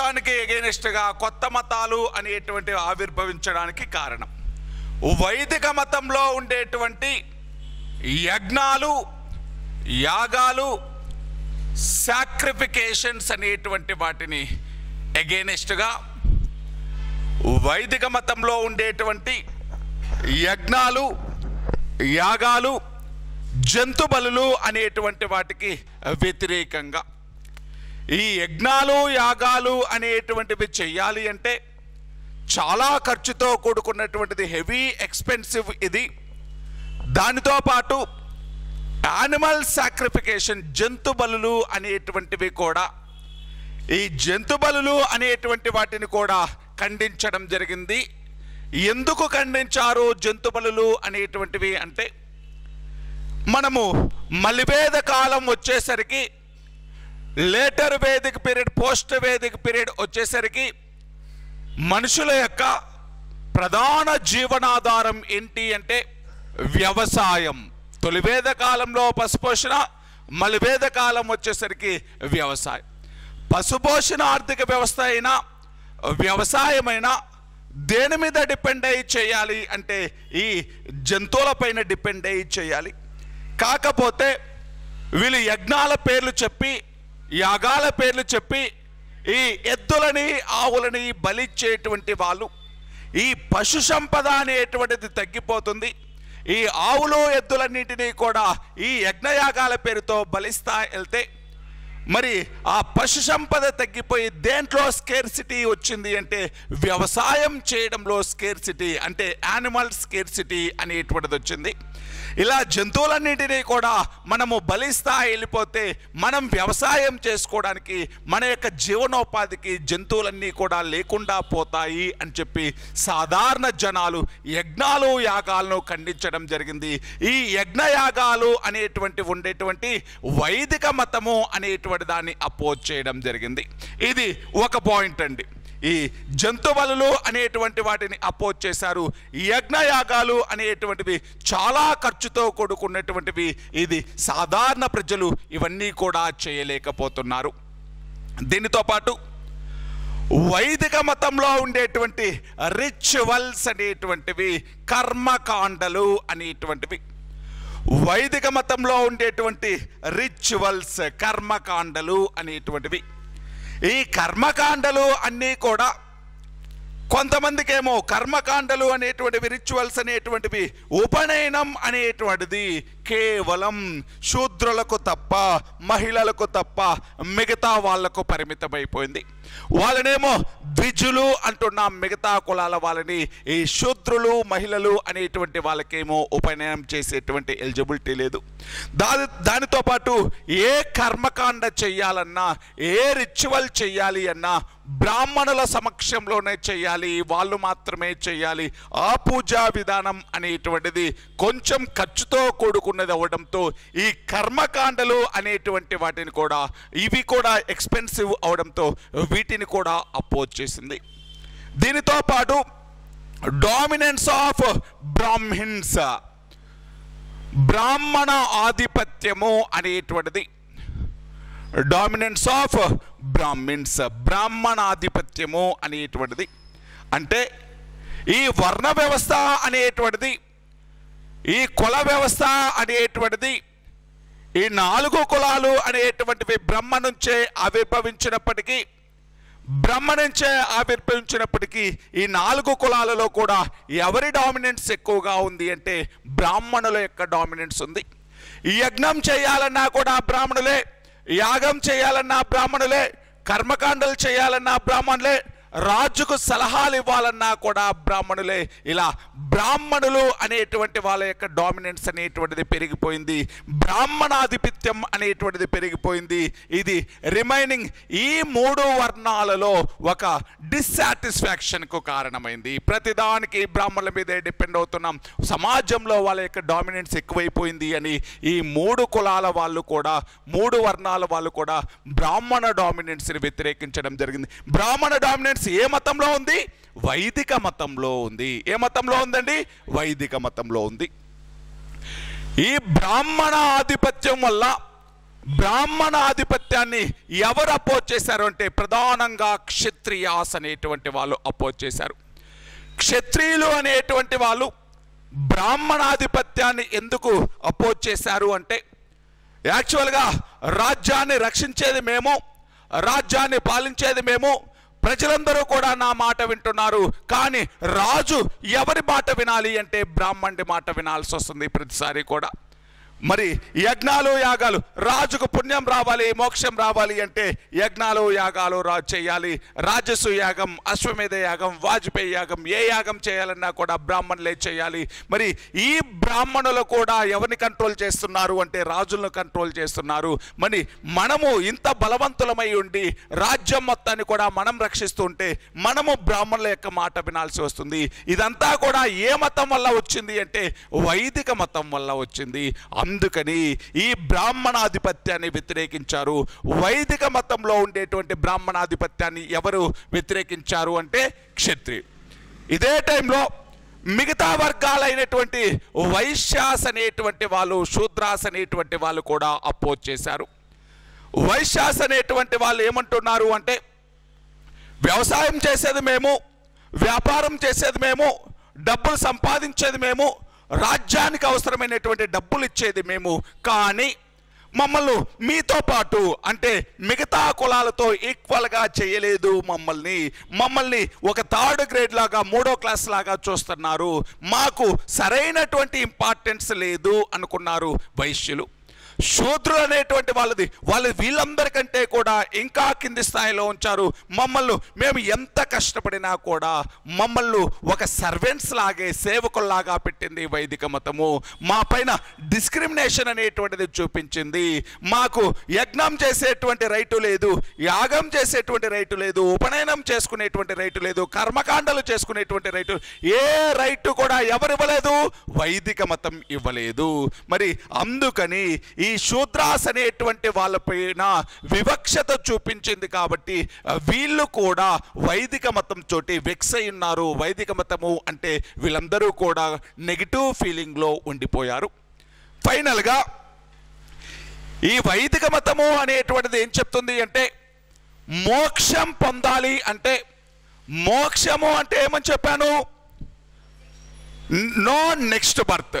మతానికి ఎగెనిస్ట్గా కొత్త మతాలు అనేటువంటి ఆవిర్భవించడానికి కారణం వైదిక మతంలో ఉండేటువంటి యజ్ఞాలు, యాగాలు, సాక్రిఫికేషన్స్ అనేటువంటి వాటిని ఎగెనిస్ట్గా వైదిక మతంలో ఉండేటువంటి యజ్ఞాలు, యాగాలు, జంతు బలులు అనేటువంటి వాటికి వ్యతిరేకంగా ఈ యజ్ఞాలు, యాగాలు అనేటువంటివి చెయ్యాలి అంటే చాలా ఖర్చుతో కూడుకున్నటువంటిది, హెవీ ఎక్స్పెన్సివ్ ఇది. దానితో పాటు యానిమల్ సాక్రిఫికేషన్, జంతు బలులు అనేటువంటివి కూడా, ఈ జంతు బలులు అనేటువంటి వాటిని కూడా ఖండించడం జరిగింది. ఎందుకు ఖండించారు జంతు బలులు అనేటువంటివి అంటే, మనము మలివేద కాలం వచ్చేసరికి, లేటర్ వేదిక పీరియడ్, పోస్ట్ వేదిక పీరియడ్ వచ్చేసరికి మనుషుల యొక్క ప్రధాన జీవనాధారం ఏంటి అంటే వ్యవసాయం. తొలివేద కాలంలో పశుపోషణ, మలివేద కాలం వచ్చేసరికి వ్యవసాయం. పశుపోషణ ఆర్థిక వ్యవస్థ అయినా వ్యవసాయమైనా దేని మీద డిపెండ్ అయ్యి చేయాలి అంటే ఈ జంతువులపైన డిపెండ్ అయ్యి చేయాలి. కాకపోతే వీళ్ళు యజ్ఞాల పేర్లు చెప్పి, యాగాల పేర్లు చెప్పి ఈ ఎద్దులని, ఆవులని బలిచ్చేటువంటి వాళ్ళు, ఈ పశు సంపద అనేటువంటిది తగ్గిపోతుంది. ఈ ఆవులు, ఎద్దులన్నింటినీ కూడా ఈ యజ్ఞయాగాల పేరుతో బలిస్తా వెళ్తే మరి ఆ పశు సంపద తగ్గిపోయి దేంట్లో స్కేర్సిటీ వచ్చింది అంటే వ్యవసాయం చేయడంలో స్కేర్సిటీ, అంటే యానిమల్ స్కేర్సిటీ అనేటువంటిది వచ్చింది. ఇలా జంతువులన్నింటినీ కూడా మనము బలిస్తా వెళ్ళిపోతే మనం వ్యవసాయం చేసుకోవడానికి, మన యొక్క జీవనోపాధికి జంతువులన్నీ కూడా లేకుండా పోతాయి అని చెప్పి సాధారణ జనాలు యజ్ఞాలు, యాగాలను ఖండించడం జరిగింది. ఈ యజ్ఞయాగాలు అనేటువంటి ఉండేటువంటి వైదిక మతము అనేటువంటి దాన్ని అపోజ్ చేయడం జరిగింది. ఇది ఒక పాయింట్ అండి. ఈ జంతు బలులు అనేటువంటి వాటిని అపోజ్ చేశారు. యజ్ఞయాగాలు అనేటువంటివి చాలా ఖర్చుతో కూడుకున్నటువంటివి. ఇది సాధారణ ప్రజలు ఇవన్నీ కూడా చేయలేకపోతున్నారు. దీనితో పాటు వైదిక మతంలో ఉండేటువంటి రిచువల్స్ అనేటువంటివి, కర్మకాండలు అనేటువంటివి, వైదిక మతంలో ఉండేటువంటి రిచువల్స్, కర్మకాండలు అనేటువంటివి, ఈ కర్మకాండలు అన్నీ కూడా కొంతమందికేమో కర్మకాండలు అనేటువంటివి, రిచువల్స్ అనేటువంటివి, ఉపనయనం అనేటువంటిది కేవలం శూద్రులకు తప్ప, మహిళలకు తప్ప మిగతా వాళ్లకు పరిమితమైపోయింది. వాళ్ళనేమో ద్విజులు అంటున్నాం, మిగతా కులాల వాళ్ళని ఈ శూద్రులు, మహిళలు అనేటువంటి వాళ్ళకేమో ఉపనయనం చేసేటువంటి ఎలిజిబిలిటీ లేదు. దానితో పాటు ఏ కర్మకాండ చెయ్యాలన్నా, ఏ రిచువల్ చెయ్యాలి అన్నా బ్రాహ్మణుల సమక్షంలోనే చెయ్యాలి, వాళ్ళు మాత్రమే చెయ్యాలి. ఆ పూజా విధానం అనేటువంటిది కొంచెం ఖర్చుతో కూడుకున్నది అవడంతో ఈ కర్మకాండలు అనేటువంటి వాటిని కూడా, ఇవి కూడా ఎక్స్పెన్సివ్ అవడంతో వీటిని కూడా అపోజ్ చేసింది. దీనితో పాటు డామినెన్స్ ఆఫ్ బ్రాహ్మిన్స్, బ్రాహ్మణ ఆధిపత్యము అనేటువంటిది, డామినెన్స్ ఆఫ్ బ్రాహ్మిన్స్, బ్రాహ్మణాధిపత్యము అనేటువంటిది అంటే ఈ వర్ణ వ్యవస్థ అనేటువంటిది, ఈ కుల వ్యవస్థ అనేటువంటిది, ఈ 4 కులాలు అనేటువంటివి బ్రహ్మ నుంచే ఆవిర్భవించినప్పటికీ ఈ 4 కులాలలో కూడా ఎవరి డామినెన్స్ ఎక్కువగా ఉంది అంటే బ్రాహ్మణుల యొక్క డామినెన్స్ ఉంది. ఈ యజ్ఞం చేయాలన్నా కూడా బ్రాహ్మణులే, యాగం చేయాలన్నా బ్రాహ్మణులే, కర్మకాండలు చేయాలన్నా బ్రాహ్మణులే, రాజుకు సలహాలు ఇవ్వాలన్నా కూడా బ్రాహ్మణులే. ఇలా బ్రాహ్మణులు అనేటువంటి వాళ్ళ యొక్క డామినెన్స్ అనేటువంటిది పెరిగిపోయింది, బ్రాహ్మణాధిపత్యం అనేటువంటిది పెరిగిపోయింది. ఇది రిమైనింగ్ ఈ 3 వర్ణాలలో ఒక డిస్సాటిస్ఫాక్షన్కు కారణమైంది. ప్రతిదానికి బ్రాహ్మణుల మీదే డిపెండ్ అవుతున్నాం, సమాజంలో వాళ్ళ యొక్క డామినెన్స్ ఎక్కువైపోయింది అని ఈ 3 కులాల వాళ్ళు కూడా, 3 వర్ణాల వాళ్ళు కూడా బ్రాహ్మణ డామినెన్స్ని వ్యతిరేకించడం జరిగింది. బ్రాహ్మణ డామినెన్స్ ఏ మతంలో ఉంది? వైదిక మతంలో ఉంది. ఏ మతంలో ఉందండి? వైదిక మతంలో ఉంది. ఈ బ్రాహ్మణ ఆధిపత్యం వల్ల బ్రాహ్మణ ఆధిపత్యాన్ని ఎవరు అపోజ్ చేశారు అంటే ప్రధానంగా క్షత్రియాస్ అనేటువంటి వాళ్ళు అపోజ్ చేశారు. క్షత్రియులు అనేటువంటి వాళ్ళు బ్రాహ్మణాధిపత్యాన్ని ఎందుకు అపోజ్ చేశారు అంటే, యాక్చువల్గా రాజ్యాన్ని రక్షించేది మేము, రాజ్యాన్ని పాలించేది మేము, ప్రజలందరూ కూడా నా మాట వింటున్నారు, కానీ రాజు ఎవరి మాట వినాలి అంటే బ్రాహ్మణుడి మాట వినాల్సి వస్తుంది ప్రతిసారి కూడా. మరి యజ్ఞాలు యాగాలు, రాజుకు పుణ్యం రావాలి, మోక్షం రావాలి అంటే యజ్ఞాలు యాగాలు రాజు చేయాలి. రాజసు యాగం, అశ్వమేధ యాగం, వాజపేయి యాగం, ఏ యాగం చేయాలన్నా కూడా బ్రాహ్మణులే చేయాలి. మరి ఈ బ్రాహ్మణులు కూడా ఎవరిని కంట్రోల్ చేస్తున్నారు అంటే రాజులను కంట్రోల్ చేస్తున్నారు. మరి మనము ఇంత బలవంతులమై ఉండి రాజ్యం మొత్తాన్ని కూడా మనం రక్షిస్తుంటే మనము బ్రాహ్మణుల యొక్క మాట వినాల్సి వస్తుంది. ఇదంతా కూడా ఏ మతం వల్ల వచ్చింది అంటే వైదిక మతం వల్ల వచ్చింది. అందుకని ఈ బ్రాహ్మణాధిపత్యాన్ని వ్యతిరేకించారు. వైదిక మతంలో ఉండేటువంటి బ్రాహ్మణాధిపత్యాన్ని ఎవరు వ్యతిరేకించారు అంటే క్షత్రియులు. ఇదే టైంలో మిగతా వర్గాలైనటువంటి వైశ్యాస్ అనేటువంటి వాళ్ళు, శూద్రాస్ అనేటువంటి వాళ్ళు కూడా అపోజ్ చేశారు. వైశ్యాస్ అనేటువంటి వాళ్ళు ఏమంటున్నారు అంటే, వ్యవసాయం చేసేది మేము, వ్యాపారం చేసేది మేము, డబ్బులు సంపాదించేది మేము, రాజ్యానికి అవసరమైనటువంటి డబ్బులు ఇచ్చేది మేము, కానీ మమ్మల్ని మీతో పాటు అంటే మిగతా కులాలతో ఈక్వల్గా చేయలేదు. మమ్మల్ని ఒక థర్డ్ గ్రేడ్ లాగా, 3వ క్లాస్ లాగా చూస్తున్నారు, మాకు సరైనటువంటి ఇంపార్టెన్స్ లేదు అనుకున్నారు వైశ్యులు. శూద్రులు అనేటువంటి వాళ్ళది వీళ్ళందరికంటే కూడా ఇంకా కింది స్థాయిలో ఉంచారు. మేము ఎంత కష్టపడినా కూడా మమ్మల్ని ఒక సర్వెంట్స్ లాగే, సేవకుల్లాగా పెట్టింది వైదిక మతము. మా పైన డిస్క్రిమినేషన్ అనేటువంటిది చూపించింది. మాకు యజ్ఞం చేసేటువంటి రైటు లేదు, యాగం చేసేటువంటి రైటు లేదు, ఉపనయనం చేసుకునేటువంటి రైటు లేదు, కర్మకాండలు చేసుకునేటువంటి రైటు, ఏ రైటు కూడా ఎవరు ఇవ్వలేదు, వైదిక మతం ఇవ్వలేదు. మరి అందుకని ఈ శూద్రాస్ అనేటువంటి వాళ్ళపైన వివక్షత చూపించింది. కాబట్టి వీళ్ళు కూడా వైదిక మతం తోటి వెక్స్ అయి ఉన్నారు. వైదిక మతము అంటే వీళ్ళందరూ కూడా నెగిటివ్ ఫీలింగ్లో ఉండిపోయారు. ఫైనల్గా ఈ వైదిక మతము అనేటువంటిది ఏం చెప్తుంది అంటే, మోక్షం పొందాలి అంటే, మోక్షము అంటే ఏమని చెప్పాను, నో నెక్స్ట్ బర్త్,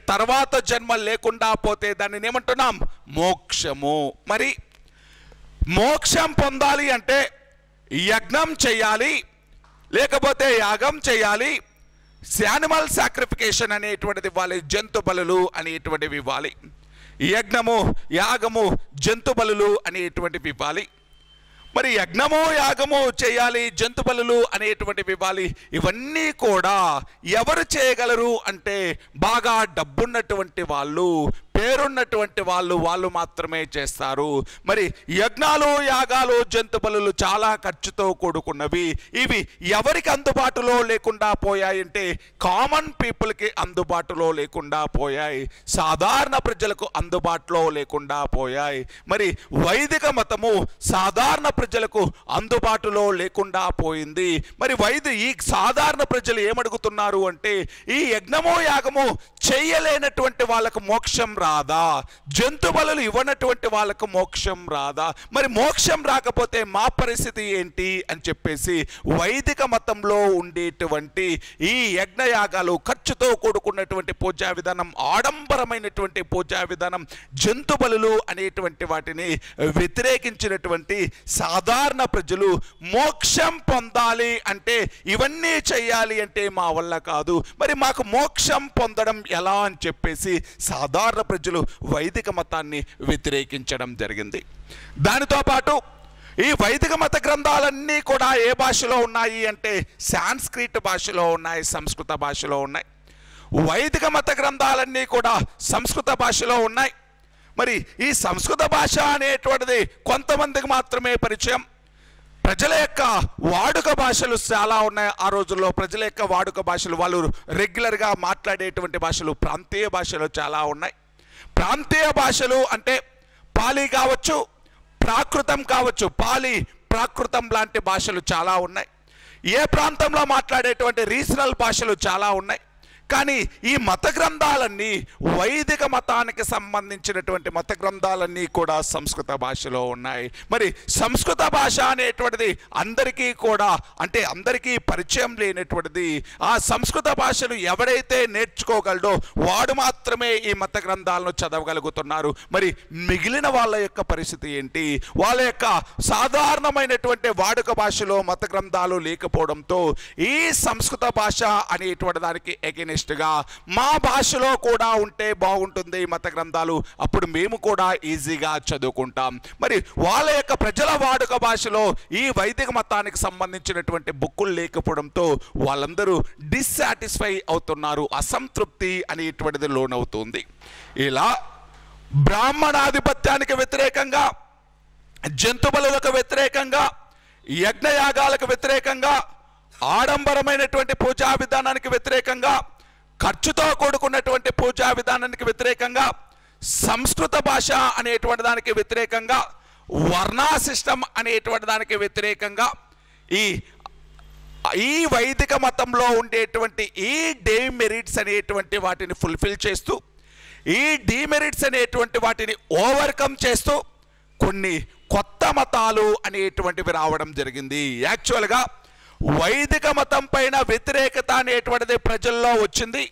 తర్వాత జన్మ లేకుండా పోతే దాన్ని ఏమంటున్నాం, మోక్షము. మరి మోక్షం పొందాలి అంటే యజ్ఞం చేయాలి, లేకపోతే యాగం చేయాలి, యానిమల్ సాక్రిఫికేషన్ అనేటువంటిది ఇవ్వాలి, జంతు బలులు అనేటువంటివి ఇవ్వాలి. యజ్ఞము, యాగము, జంతు బలులు అనేటువంటివి ఇవ్వాలి. మరి యజ్ఞము, యాగము చేయాలి, జంతు బలులు అనేటువంటివి ఇవ్వాలి. ఇవన్నీ కూడా ఎవరు చేయగలరు అంటే బాగా డబ్బున్నటువంటి వాళ్ళు, పేరున్నటువంటి వాళ్ళు మాత్రమే చేస్తారు. మరి యజ్ఞాలు, యాగాలు, జంతు బలులు చాలా ఖర్చుతో కూడుకున్నవి. ఇవి ఎవరికి అందుబాటులో లేకుండా పోయాయంటే కామన్ పీపుల్కి అందుబాటులో లేకుండా పోయాయి, సాధారణ ప్రజలకు అందుబాటులో లేకుండా పోయాయి. మరి వైదిక మతము సాధారణ ప్రజలకు అందుబాటులో లేకుండా పోయింది. మరి ఈ సాధారణ ప్రజలు ఏమడుగుతున్నారు అంటే, ఈ యజ్ఞము, యాగము చేయలేనటువంటి వాళ్ళకు మోక్షం రాదా, జంతు బలులు ఇవ్వనటువంటి వాళ్ళకు మోక్షం రాదా, మరి మోక్షం రాకపోతే మా పరిస్థితి ఏంటి అని చెప్పేసి వైదిక మతంలో ఉండేటువంటి ఈ యజ్ఞయాగాలు, ఖర్చుతో కూడుకున్నటువంటి పూజా విధానం, ఆడంబరమైనటువంటి పూజా విధానం, జంతు బలులు అనేటువంటి వాటిని వ్యతిరేకించినటువంటి సాధారణ ప్రజలు మోక్షం పొందాలి అంటే, ఇవన్నీ చేయాలి అంటే మా వల్ల కాదు, మరి మాకు మోక్షం పొందడం ఎలా అని చెప్పేసి సాధారణ ప్రజలు వైదిక మతాన్ని వ్యతిరేకించడం జరిగింది. దానితో పాటు ఈ వైదిక మత గ్రంథాలన్నీ కూడా ఏ భాషలో ఉన్నాయి అంటే సాంస్క్రిట్ భాషలో ఉన్నాయి, సంస్కృత భాషలో ఉన్నాయి. వైదిక మత గ్రంథాలన్నీ కూడా సంస్కృత భాషలో ఉన్నాయి. మరి ఈ సంస్కృత భాష అనేటువంటిది కొంతమందికి మాత్రమే పరిచయం. ప్రజల యొక్క వాడుక భాషలు చాలా ఉన్నాయి. ఆ రోజుల్లో ప్రజల యొక్క వాడుక భాషలు, వాళ్ళు రెగ్యులర్గా మాట్లాడేటువంటి భాషలు, ప్రాంతీయ భాషలు చాలా ఉన్నాయి. ప్రాంతీయ భాషలు అంటే పాలి కావచ్చు, ప్రాకృతం కావచ్చు. పాలి, ప్రాకృతం లాంటి భాషలు చాలా ఉన్నాయి. ఏ ప్రాంతంలో మాట్లాడేటువంటి రీజనల్ భాషలు చాలా ఉన్నాయి. కానీ ఈ మత గ్రంథాలన్నీ వైదిక మతానికి సంబంధించినటువంటి మత గ్రంథాలన్నీ కూడా సంస్కృత భాషలో ఉన్నాయి. మరి సంస్కృత భాష అనేటువంటిది అందరికీ కూడా అంటే అందరికీ పరిచయం లేనటువంటిది. ఆ సంస్కృత భాషను ఎవరైతే నేర్చుకోగలడో వాడు మాత్రమే ఈ మత గ్రంథాలను చదవగలుగుతున్నారు. మరి మిగిలిన వాళ్ళ యొక్క పరిస్థితి ఏంటి? వాళ్ళ యొక్క సాధారణమైనటువంటి వాడుక భాషలో మత గ్రంథాలు లేకపోవడంతో ఈ సంస్కృత భాష అనేటువంటి దానికి ఎగెనిస్ట్గా మా భాషలో కూడా ఉంటే బాగుంటుంది మత గ్రంథాలు, అప్పుడు మేము కూడా ఈజీగా చదువుకుంటాం. మరి వాళ్ళ యొక్క ప్రజల వాడుక భాషలో ఈ వైదిక మతానికి సంబంధించినటువంటి బుక్కులు లేకపోవడంతో వాళ్ళందరూ డిస్సాటిస్ఫై అవుతున్నారు, అసంతృప్తి అనేటువంటిది లోనవుతుంది. ఇలా బ్రాహ్మణాధిపత్యానికి వ్యతిరేకంగా, జంతు బలులకు వ్యతిరేకంగా, యజ్ఞయాగాలకు వ్యతిరేకంగా, ఆడంబరమైనటువంటి పూజా విధానానికి వ్యతిరేకంగా, ఖర్చుతో కూడుకున్నటువంటి పూజా విధానానికి వ్యతిరేకంగా, సంస్కృత భాష అనేటువంటి దానికి వ్యతిరేకంగా, వర్ణా సిస్టమ్ అనేటువంటి దానికి వ్యతిరేకంగా ఈ వైదిక మతంలో ఉండేటువంటి ఈ డీమెరిట్స్ అనేటువంటి వాటిని ఫుల్ఫిల్ చేస్తూ, ఈ డీమెరిట్స్ అనేటువంటి వాటిని ఓవర్కమ్ చేస్తూ కొన్ని కొత్త మతాలు అనేటువంటివి రావడం జరిగింది. యాక్చువల్గా వైదిక మతం పైన వ్యతిరేకత అనేటువంటిది ప్రజల్లో వచ్చింది.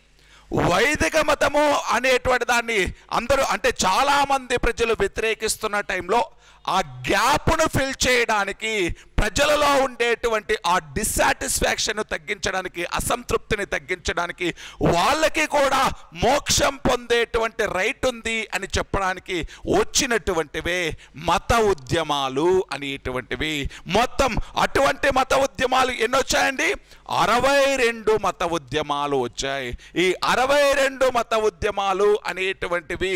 వైదిక మతము అనేటువంటి దాన్ని అందరూ అంటే చాలామంది ప్రజలు వ్యతిరేకిస్తున్న టైంలో ఆ గ్యాప్ను ఫిల్ చేయడానికి, ప్రజలలో ఉండేటువంటి ఆ డిస్సాటిస్ఫాక్షన్ తగ్గించడానికి, అసంతృప్తిని తగ్గించడానికి, వాళ్ళకి కూడా మోక్షం పొందేటువంటి రైట్ ఉంది అని చెప్పడానికి వచ్చినటువంటివే మత ఉద్యమాలు అనేటువంటివి. మొత్తం అటువంటి మత ఉద్యమాలు ఎన్ని వచ్చాయండి? 62 మత ఉద్యమాలు వచ్చాయి. ఈ 62 మత ఉద్యమాలు అనేటువంటివి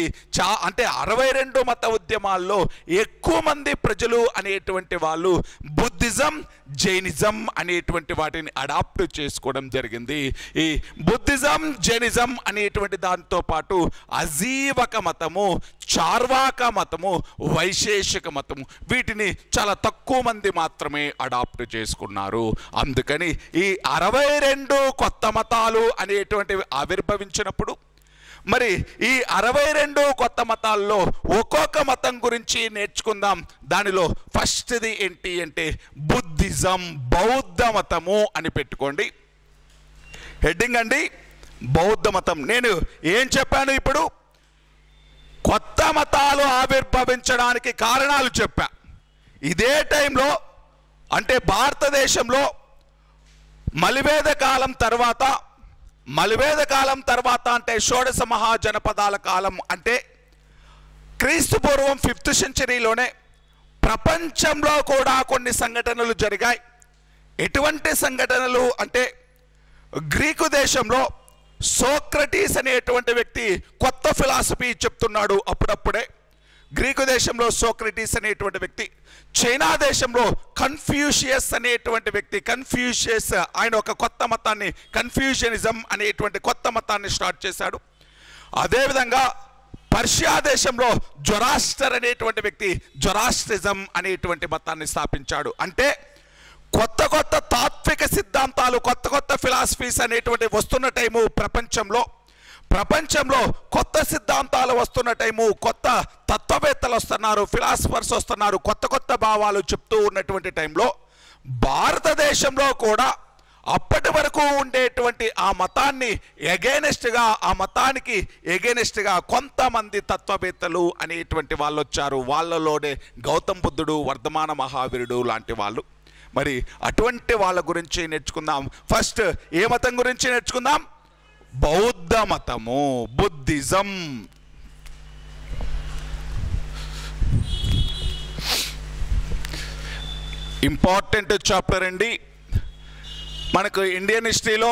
అంటే 62 మత ఉద్యమాల్లో ఎక్కువ మంది ప్రజలు అనేటువంటి వాళ్ళు బుద్ధిజం, జైనిజం అనేటువంటి వాటిని అడాప్ట్ చేసుకోవడం జరిగింది. ఈ బుద్ధిజం, జైనిజం అనేటువంటి దాంతో పాటు అజీవక మతము, చార్వాక మతము, వైశేషిక మతము, వీటిని చాలా తక్కువ మంది మాత్రమే అడాప్ట్ చేసుకున్నారు. అందుకని ఈ 62 కొత్త మతాలు అనేటువంటివి ఆవిర్భవించినప్పుడు మరి ఈ 62 కొత్త మతాల్లో ఒక్కొక్క మతం గురించి నేర్చుకుందాం. దానిలో ఫస్ట్ది ఏంటి అంటే బుద్ధిజం, బౌద్ధ మతము అని పెట్టుకోండి హెడ్డింగ్ అండి. బౌద్ధ మతం. నేను ఏం చెప్పాను ఇప్పుడు? కొత్త మతాలు ఆవిర్భవించడానికి కారణాలు చెప్పా. ఇదే టైంలో అంటే భారతదేశంలో మలివేద కాలం తర్వాత అంటే షోడశ మహాజనపదాల కాలం అంటే క్రీస్తు పూర్వం 5th సెంచరీలోనే ప్రపంచంలో కూడా కొన్ని సంఘటనలు జరిగాయి. ఎటువంటి సంఘటనలు అంటే గ్రీకు దేశంలో సోక్రటీస్ అనేటువంటి వ్యక్తి కొత్త ఫిలాసఫీ చెప్తున్నాడు అప్పుడప్పుడే. గ్రీకు దేశంలో సోక్రటీస్ అనేటువంటి వ్యక్తి, చైనా దేశంలో కన్ఫ్యూషియస్ అనేటువంటి వ్యక్తి, కన్ఫ్యూషియస్ ఆయన ఒక కొత్త మతాన్ని, కన్ఫ్యూషనిజం అనేటువంటి కొత్త మతాన్ని స్టార్ట్ చేశాడు. అదేవిధంగా పర్షియా దేశంలో జొరాస్టర్ అనేటువంటి వ్యక్తి జొరాస్ట్రిజం అనేటువంటి మతాన్ని స్థాపించాడు. అంటే కొత్త కొత్త తాత్విక సిద్ధాంతాలు, కొత్త కొత్త ఫిలాసఫీస్ అనేటువంటి వస్తున్న టైము ప్రపంచంలో కొత్త సిద్ధాంతాలు వస్తున్న టైము, కొత్త తత్వవేత్తలు వస్తున్నారు, ఫిలాసఫర్స్ వస్తున్నారు, కొత్త కొత్త భావాలు చెప్తూ ఉన్నటువంటి టైంలో భారతదేశంలో కూడా అప్పటి వరకు ఉండేటువంటి ఆ మతాన్ని ఎగెనిస్ట్గా, ఆ మతానికి ఎగెనిస్ట్గా కొంతమంది తత్వవేత్తలు అనేటువంటి వాళ్ళు వచ్చారు. వాళ్ళలోనే గౌతమ్ బుద్ధుడు, వర్ధమాన మహావీరుడు లాంటి వాళ్ళు. మరి అటువంటి వాళ్ళ గురించి నేర్చుకుందాం. ఫస్ట్ ఏ మతం గురించి నేర్చుకుందాం? బౌద్ధ మతము, బుద్ధిజం. ఇంపార్టెంట్ చాప్టర్ అండి మనకు ఇండియన్ హిస్టరీలో.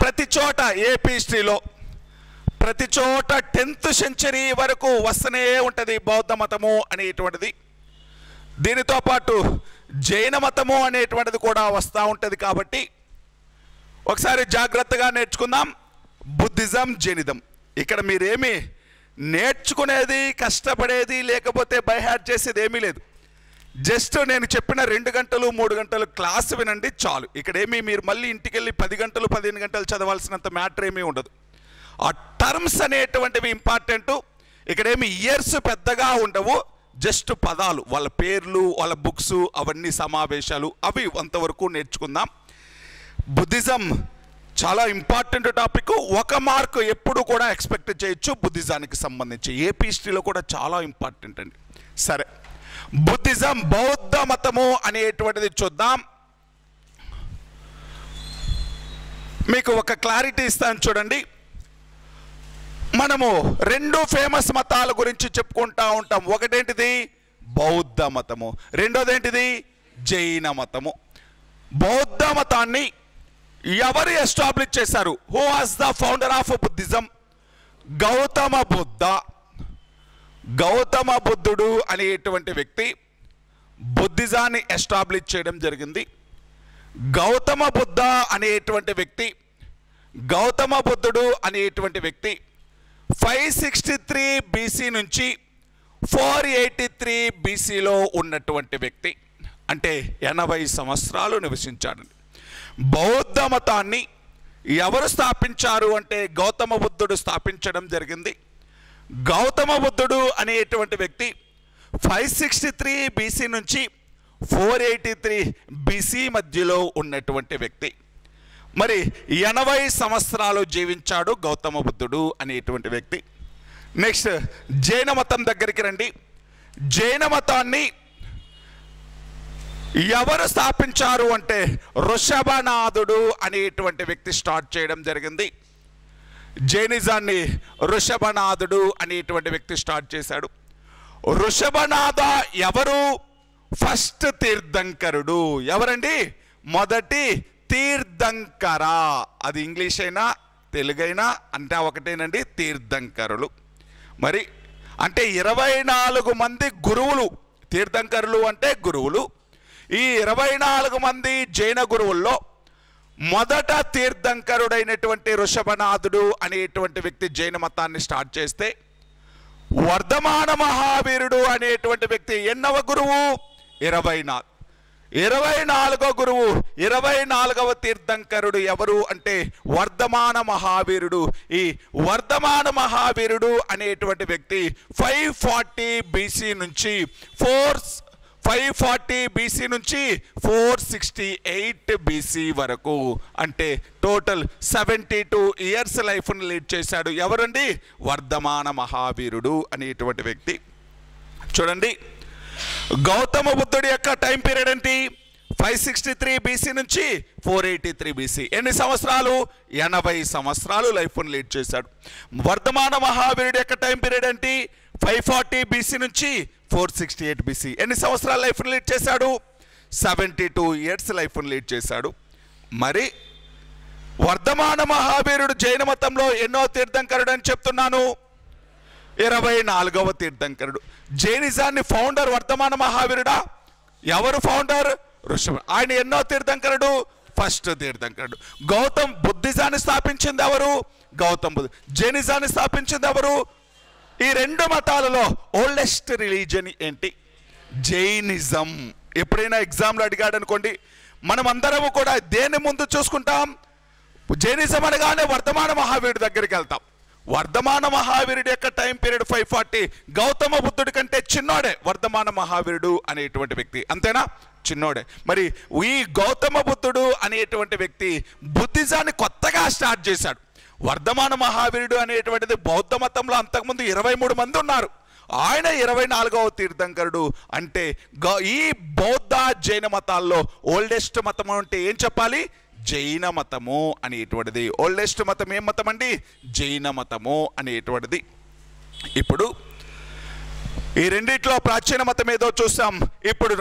ప్రతి చోట ఏపీ హిస్టరీలో ప్రతి చోట 10th సెంచరీ వరకు వస్తూనే ఉంటుంది బౌద్ధ మతము అనేటువంటిది. దీనితో పాటు జైన మతము అనేటువంటిది కూడా వస్తూ ఉంటుంది. కాబట్టి ఒకసారి జాగ్రత్తగా నేర్చుకుందాం బుద్ధిజం, జైనిజం. ఇక్కడ మీరేమి నేర్చుకునేది, కష్టపడేది లేకపోతే బై హార్ట్ చేసేది ఏమీ లేదు. జస్ట్ నేను చెప్పిన 2 గంటలు 3 గంటలు క్లాస్ వినండి చాలు. ఇక్కడేమీ మీరు మళ్ళీ ఇంటికి వెళ్ళి 10 గంటలు 15 గంటలు చదవాల్సినంత మ్యాటర్ ఏమీ ఉండదు. ఆ టర్మ్స్ అనేటువంటివి ఇంపార్టెంట్. ఇక్కడేమి ఇయర్స్ పెద్దగా ఉండవు, జస్ట్ పదాలు, వాళ్ళ పేర్లు, వాళ్ళ బుక్స్, అవన్నీ సమావేశాలు, అవి అంతవరకు నేర్చుకుందాం. బుద్ధిజం చాలా ఇంపార్టెంట్ టాపిక్. 1 మార్క్ ఎప్పుడు కూడా ఎక్స్పెక్ట్ చేయొచ్చు బుద్ధిజానికి సంబంధించి. ఏపీ హిస్టరీలో కూడా చాలా ఇంపార్టెంట్ అండి. సరే, బుద్ధిజం బౌద్ధ మతము అనేటువంటిది చూద్దాం. మీకు ఒక క్లారిటీ ఇస్తాను చూడండి. మనము 2 ఫేమస్ మతాల గురించి చెప్పుకుంటా ఉంటాం. ఒకటేంటిది బౌద్ధ మతము, రెండోది ఏంటిది జైన మతము. బౌద్ధ మతాన్ని ఎవరు ఎస్టాబ్లిష్ చేశారు? Who was the founder of Buddhism? Gautama Buddha. Gautama బుద్ధుడు అనేటువంటి వ్యక్తి బుద్ధిజాన్ని ఎస్టాబ్లిష్ చేయడం జరిగింది. గౌతమ బుద్ధ అనేటువంటి వ్యక్తి, గౌతమ బుద్ధుడు అనేటువంటి వ్యక్తి 563 బీసీ నుంచి 483 బీసీలో ఉన్నటువంటి వ్యక్తి, అంటే 80 సంవత్సరాలు నివసించాడు. బౌద్ధ మతాన్ని ఎవరు స్థాపించారు అంటే గౌతమ బుద్ధుడు స్థాపించడం జరిగింది. గౌతమ బుద్ధుడు అనేటువంటి వ్యక్తి 563 బీసీ నుంచి 483 బీసీ మధ్యలో ఉన్నటువంటి వ్యక్తి. మరి 80 సంవత్సరాలు జీవించాడు గౌతమ బుద్ధుడు అనేటువంటి వ్యక్తి. నెక్స్ట్ జైన మతం దగ్గరికి రండి. జైన మతాన్ని ఎవరు స్థాపించారు అంటే ఋషభనాథుడు అనేటువంటి వ్యక్తి స్టార్ట్ చేయడం జరిగింది. జైనిజాన్ని ఋషభనాథుడు అనేటువంటి వ్యక్తి స్టార్ట్ చేశాడు. ఋషభనాథ ఎవరు? ఫస్ట్ తీర్థంకరుడు. ఎవరండి? మొదటి తీర్థంకర. అది ఇంగ్లీష్ అయినా తెలుగైనా అంటే ఒకటేనండి, తీర్థంకరులు. మరి అంటే 24 మంది గురువులు. తీర్థంకరులు అంటే గురువులు. ఈ 24 మంది జైన గురువుల్లో మొదట తీర్థంకరుడైనటువంటి ఋషభనాథుడు అనేటువంటి వ్యక్తి జైన మతాన్ని స్టార్ట్ చేస్తే, వర్ధమాన మహావీరుడు అనేటువంటి వ్యక్తి ఎన్నవ గురువు? 24వ గురువు. 24వ తీర్థంకరుడు ఎవరు అంటే వర్ధమాన మహావీరుడు. ఈ వర్ధమాన మహావీరుడు అనేటువంటి వ్యక్తి 540 బీసీ నుంచి 468 బీసీ వరకు, అంటే టోటల్ 72 ఇయర్స్ లైఫ్ను లీడ్ చేశాడు. ఎవరండి? వర్ధమాన మహావీరుడు అనేటువంటి వ్యక్తి. చూడండి, గౌతమ బుద్ధుడి యొక్క టైం పీరియడ్ ఏంటి? 563 బీసీ నుంచి 483 బీసీ. ఎన్ని సంవత్సరాలు? 80 సంవత్సరాలు లైఫ్ను లీడ్ చేశాడు. వర్ధమాన మహావీరుడి యొక్క టైం పీరియడ్ ఏంటి? 540 బీసీ నుంచి 468 బీసీ. ఎన్ని సంవత్సరాలు లైఫ్ను లీడ్ చేశాడు? 72 ఇయర్స్ లైఫ్ను లీడ్ చేశాడు. మరి వర్ధమాన మహావీరుడు జైన మతంలో ఎన్నో తీర్థంకరుడు అని చెప్తున్నాను? 24వ తీర్థంకరుడు. జైనిజాన్ని ఫౌండర్ వర్ధమాన మహావీరుడా? ఎవరు ఫౌండర్? ఋషభ. ఆయన ఎన్నో తీర్థంకరుడు? ఫస్ట్ తీర్థంకరుడు. బుద్ధిజాన్ని స్థాపించింది ఎవరు? గౌతమ బుద్ధ. జైనిజాన్ని స్థాపించింది ఎవరు? ఈ 2 మతాలలో ఓల్డెస్ట్ రిలీజియన్ ఏంటి? జైనిజం. ఎప్పుడైనా ఎగ్జామ్లో అడిగాడు అనుకోండి, మనం అందరము కూడా దేని ముందు చూసుకుంటాం? జైనిజం అనగానే వర్ధమాన మహావీరుడి దగ్గరికి వెళ్తాం. వర్ధమాన మహావీరుడి యొక్క టైం పీరియడ్ 540. గౌతమ బుద్ధుడి కంటే చిన్నోడే వర్ధమాన మహావీరుడు అనేటువంటి వ్యక్తి. అంతేనా? చిన్నోడే. మరి ఈ గౌతమ బుద్ధుడు అనేటువంటి వ్యక్తి బుద్ధిజాన్ని కొత్తగా స్టార్ట్ చేశాడు. వర్ధమాన మహావీరుడు అనేటువంటిది బౌద్ధ మతంలో అంతకుముందు 23 మంది ఉన్నారు. ఆయన 24వ తీర్థంకరుడు. అంటే ఈ బౌద్ధ జైన మతాల్లో ఓల్డెస్ట్ మతం అంటే ఏం చెప్పాలి? జైన మతము అనేటువంటిది. ఓల్డెస్ట్ మతం ఏం మతం అండి? జైన మతము అనేటువంటిది. ఇప్పుడు ఈ రెండిట్లో ప్రాచీన మతం ఏదో చూసాం. ఇప్పుడు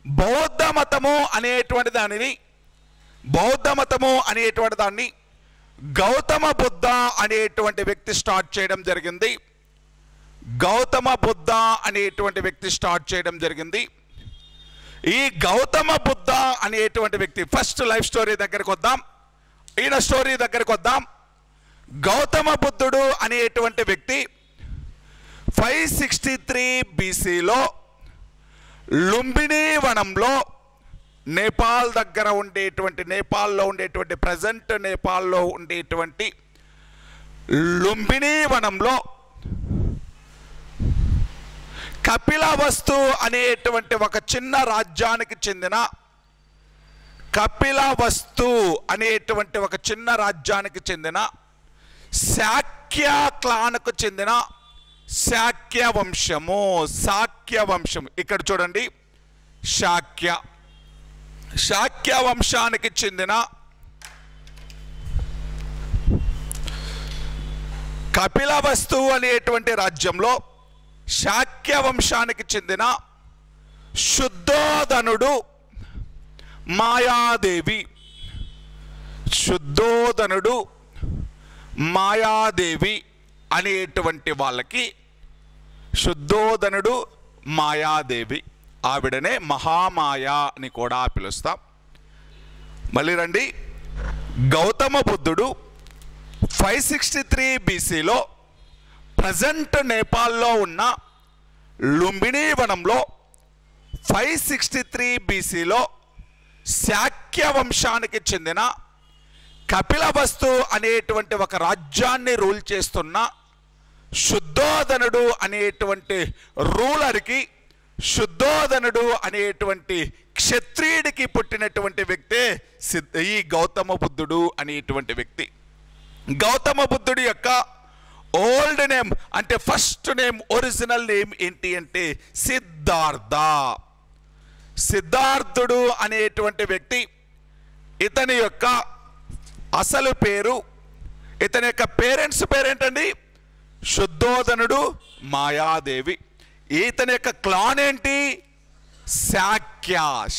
బౌద్ధ మతము అనేటువంటి దాన్ని గౌతమ బుద్ధ అనేటువంటి వ్యక్తి స్టార్ట్ చేయడం జరిగింది. గౌతమ బుద్ధ అనేటువంటి వ్యక్తి స్టార్ట్ చేయడం జరిగింది. ఈ గౌతమ బుద్ధ అనేటువంటి వ్యక్తి ఫస్ట్ లైఫ్ స్టోరీ దగ్గరికి వద్దాం. ఈయన స్టోరీ దగ్గరికి వద్దాం. గౌతమ బుద్ధుడు అనేటువంటి వ్యక్తి 563 బీసీలో లుంబిని వనంలో నేపాల్ దగ్గర ఉండేటువంటి, నేపాల్లో ఉండేటువంటి, ప్రజెంట్ నేపాల్లో ఉండేటువంటి లుంబిని వనంలో కపిలవస్తు అనేటువంటి ఒక చిన్న రాజ్యానికి చెందిన, కపిలవస్తు అనేటువంటి ఒక చిన్న రాజ్యానికి చెందిన శాక్య క్లాన్కు చెందిన శాక్య వంశము, శాక్య వంశం. ఇక్కడ చూడండి, శాక్య వంశానికి చెందిన కపిలవస్తు అనేటువంటి రాజ్యంలో శాక్య వంశానికి చెందిన శుద్ధోదనుడు, మాయాదేవి, శుద్ధోదనుడు, మాయాదేవి అనేటువంటి వాళ్ళకి, శుద్ధోదనుడు, మాయాదేవి, ఆవిడనే మహామాయ అని కూడా పిలుస్తాం. మళ్ళీ రండి, గౌతమ బుద్ధుడు 563 BCలో ప్రజెంట్ నేపాల్లో ఉన్న లుంబిని వనంలో 563 BCలో శాక్య వంశానికి చెందిన కపిలవస్తు అనేటువంటి ఒక రాజ్యాన్ని రూల్ చేస్తున్న శుద్ధోదనుడు అనేటువంటి రూలర్కి, శుద్ధోదనుడు అనేటువంటి క్షత్రియుడికి పుట్టినటువంటి వ్యక్తే ఈ గౌతమ బుద్ధుడు అనేటువంటి వ్యక్తి. గౌతమ బుద్ధుడి యొక్క ఓల్డ్ నేమ్ అంటే ఫస్ట్ నేమ్, ఒరిజినల్ నేమ్ ఏంటి అంటే సిద్ధార్థ. సిద్ధార్థుడు అనేటువంటి వ్యక్తి, ఇతని యొక్క అసలు పేరు, ఇతని యొక్క పేరెంట్స్ పేరేంటండి? శుద్ధోదనుడు, మాయాదేవి. ఇతని యొక్క క్లాన్ ఏంటి?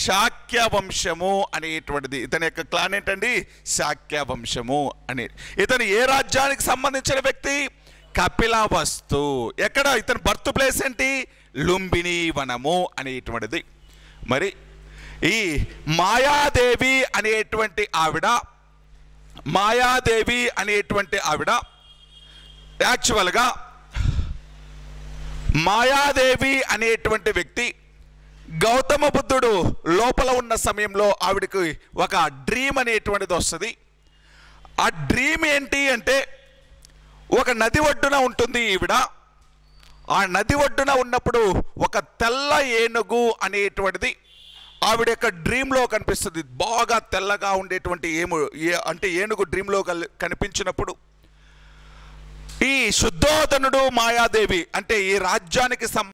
శాక్య వంశము అనేటువంటిది. ఇతని యొక్క క్లాన్ ఏంటండి? శాక్య వంశము అని. ఇతను ఏ రాజ్యానికి సంబంధించిన వ్యక్తి? కపిలవస్తు. ఎక్కడ ఇతని బర్త్ ప్లేస్ ఏంటి? లుంబిని వనము అనేటువంటిది. మరి ఈ మాయాదేవి అనేటువంటి ఆవిడ, మాయాదేవి అనేటువంటి ఆవిడ యాక్చువల్గా, మాయాదేవి అనేటువంటి వ్యక్తి గౌతమ బుద్ధుడు లోపల ఉన్న సమయంలో ఆవిడకి ఒక డ్రీమ్ అనేటువంటిది వస్తుంది. ఆ డ్రీమ్ ఏంటి అంటే, ఒక నది ఒడ్డున ఉంటుంది ఈవిడ. ఆ నది ఒడ్డున ఉన్నప్పుడు ఒక తెల్ల ఏనుగు అనేటువంటిది ఆవిడ యొక్క డ్రీమ్లో కనిపిస్తుంది. బాగా తెల్లగా ఉండేటువంటి ఏనుగు డ్రీమ్లో కనిపించినప్పుడు ఈ శుద్ధోదనుడు, మాయాదేవి అంటే ఈ రాజ్యానికి